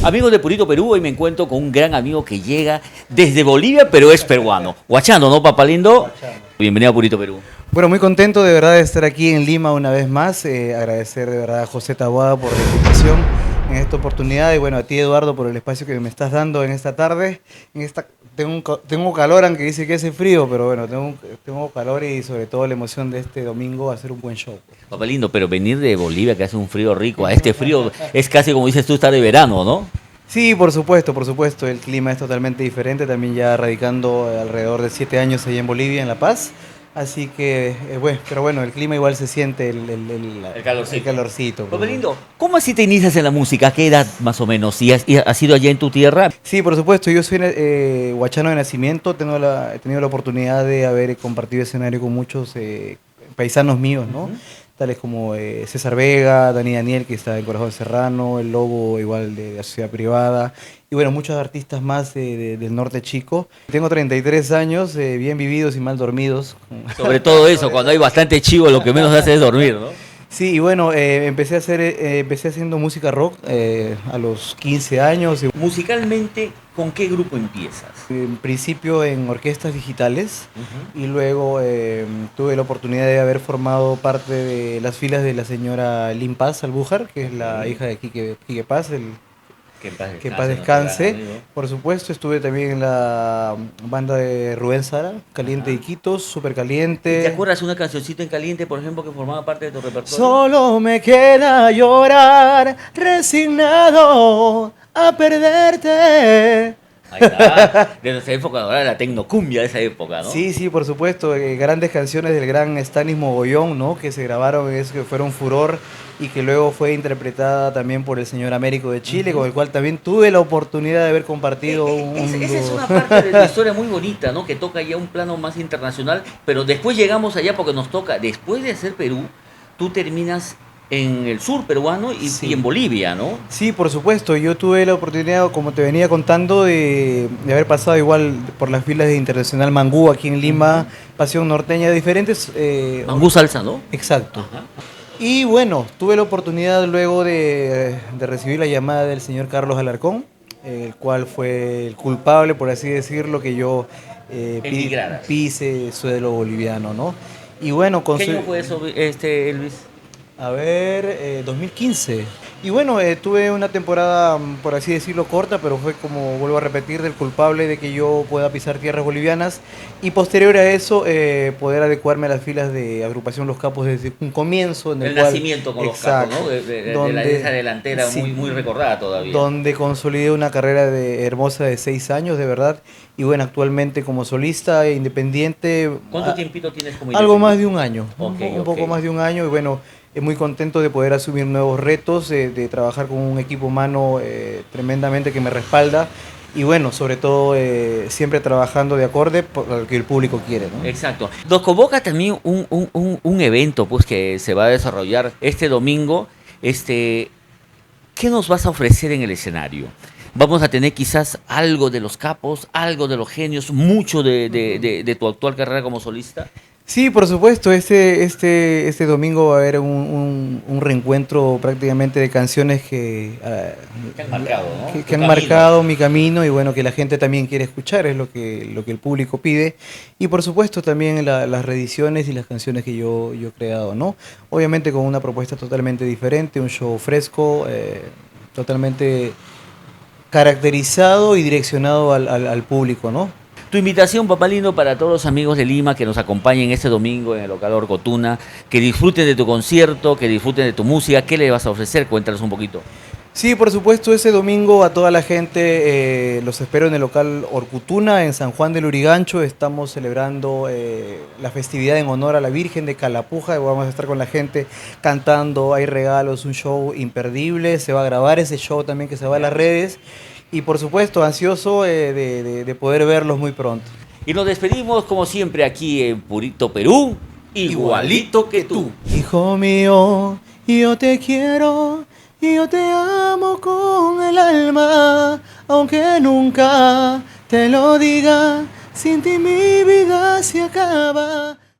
Amigos de Purito Perú, hoy me encuentro con un gran amigo que llega desde Bolivia, pero es peruano. Guachando, ¿no, papá lindo? Guachando. Bienvenido a Purito Perú. Bueno, muy contento de verdad de estar aquí en Lima una vez más. Agradecer de verdad a José Taboada por la invitación en esta oportunidad y bueno, a ti Eduardo por el espacio que me estás dando en esta tarde. Tengo calor, aunque dice que hace frío, pero bueno, tengo calor y sobre todo la emoción de este domingo hacer un buen show. Papá lindo, pero venir de Bolivia, que hace un frío rico, a este frío es casi como dices tú, estar de verano, ¿no? Sí, por supuesto, el clima es totalmente diferente, también ya radicando alrededor de 7 años allá en Bolivia, en La Paz. Así que, bueno, pero bueno, el clima igual se siente el calorcito. El calorcito. Papá lindo, ¿cómo así te inicias en la música? ¿A qué edad más o menos? ¿Y has sido allá en tu tierra? Sí, por supuesto, yo soy huachano de nacimiento, he tenido la oportunidad de haber compartido escenario con muchos paisanos míos, ¿no? Tales como César Vega, Dani Daniel, que está en Corazón Serrano, El Lobo, igual de la Sociedad Privada, y bueno, muchos artistas más del norte chico. Tengo 33 años, bien vividos y mal dormidos. Sobre todo eso, cuando hay bastante chivo, lo que menos hace es dormir, ¿no? Sí, y bueno, empecé haciendo música rock a los 15 años. Musicalmente, ¿con qué grupo empiezas? En principio en orquestas digitales y luego tuve la oportunidad de haber formado parte de las filas de la señora Lynn Paz Albújar, que es la hija de Quique Paz, que en paz descanse. Por supuesto, estuve también en la banda de Rubén Sara, Caliente y Quitos, Súper Caliente. ¿Te acuerdas una cancioncita en Caliente, por ejemplo, que formaba parte de tu repertorio? Solo me queda llorar, resignado a perderte. Ahí está, de nuestra época, ahora la tecnocumbia de esa época, ¿no? Sí, sí, por supuesto, grandes canciones del gran Stanis Mogollón, ¿no? Que se grabaron, que fueron furor y que luego fue interpretada también por el señor Américo de Chile, con el cual también tuve la oportunidad de haber compartido Esa es una parte de tu historia muy bonita, ¿no? Que toca ya un plano más internacional, pero después llegamos allá porque nos toca, después de hacer Perú, tú terminas en el sur peruano y en Bolivia, ¿no? Sí, por supuesto. Yo tuve la oportunidad, como te venía contando, de haber pasado igual por las filas de Internacional Mangú aquí en Lima, Pasión Norteña, diferentes... Mangú Salsa, ¿no? Exacto. Ajá. Y bueno, tuve la oportunidad luego de recibir la llamada del señor Carlos Alarcón, el cual fue el culpable, por así decirlo, que yo pise suelo boliviano, ¿no? Y bueno, ¿Qué año fue eso, Elvis? A ver, 2015. Y bueno, tuve una temporada, por así decirlo, corta, pero fue como, vuelvo a repetir, del culpable de que yo pueda pisar tierras bolivianas. Y posterior a eso, poder adecuarme a las filas de Agrupación Los Capos desde un comienzo. En el nacimiento con Los Capos, ¿no? De esa delantera sí, muy recordada todavía. Donde consolidé una carrera hermosa de 6 años, de verdad. Y bueno, actualmente como solista independiente... ¿Cuánto tiempito tienes como algo más de un año. Okay, un poco más de un año y bueno... Muy contento de poder asumir nuevos retos, de trabajar con un equipo humano tremendamente que me respalda y bueno, sobre todo siempre trabajando de acorde por lo que el público quiere, ¿no? Exacto. Nos convoca también un evento pues, que se va a desarrollar este domingo. ¿Qué nos vas a ofrecer en el escenario? Vamos a tener quizás algo de Los Capos, algo de Los Genios, mucho de tu actual carrera como solista. Sí, por supuesto, este domingo va a haber un reencuentro prácticamente de canciones que han marcado, ¿no? que han marcado mi camino y bueno, que la gente también quiere escuchar, es lo que el público pide. Y por supuesto también las reediciones y las canciones que yo he creado, ¿no? Obviamente con una propuesta totalmente diferente, un show fresco, totalmente caracterizado y direccionado al público, ¿no? Tu invitación, papá lindo, para todos los amigos de Lima que nos acompañen este domingo en el local Orcotuna, que disfruten de tu concierto, que disfruten de tu música. ¿Qué le vas a ofrecer? Cuéntanos un poquito. Sí, por supuesto, ese domingo a toda la gente los espero en el local Orcutuna, en San Juan del Urigancho. Estamos celebrando la festividad en honor a la Virgen de Calapuja. Vamos a estar con la gente cantando, hay regalos, un show imperdible. Se va a grabar ese show también que se va a las redes. Y por supuesto, ansioso de poder verlos muy pronto. Y nos despedimos como siempre aquí en Purito Perú, igualito que tú. Hijo mío, yo te quiero y yo te amo con el alma, aunque nunca te lo diga, sin ti mi vida se acaba.